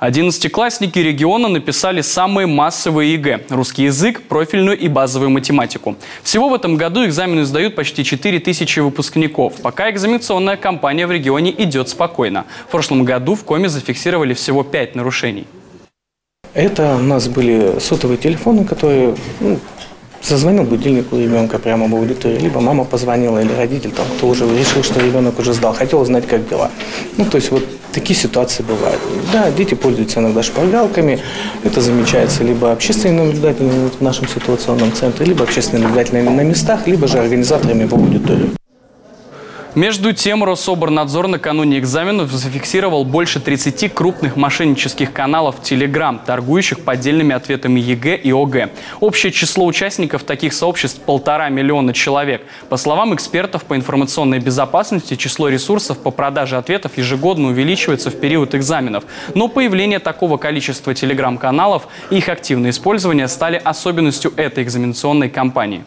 Одиннадцатиклассники региона написали самые массовые ЕГЭ – русский язык, профильную и базовую математику. Всего в этом году экзамены сдают почти 4000 выпускников. Пока экзаменационная кампания в регионе идет спокойно. В прошлом году в Коми зафиксировали всего 5 нарушений. Это у нас были сотовые телефоны, которые… Зазвонил будильник у ребенка прямо в аудитории, либо мама позвонила, или родитель, кто уже решил, что ребенок уже сдал, хотел узнать, как дела. То есть вот такие ситуации бывают. Да, дети пользуются иногда шпаргалками, это замечается либо общественными наблюдателями в нашем ситуационном центре, либо общественными наблюдателями на местах, либо же организаторами в аудитории. Между тем, Рособорнадзор накануне экзаменов зафиксировал больше 30 крупных мошеннических каналов Telegram, торгующих поддельными ответами ЕГЭ и ОГЭ. Общее число участников таких сообществ – 1,5 миллиона человек. По словам экспертов по информационной безопасности, число ресурсов по продаже ответов ежегодно увеличивается в период экзаменов. Но появление такого количества Telegram-каналов и их активное использование стали особенностью этой экзаменационной кампании.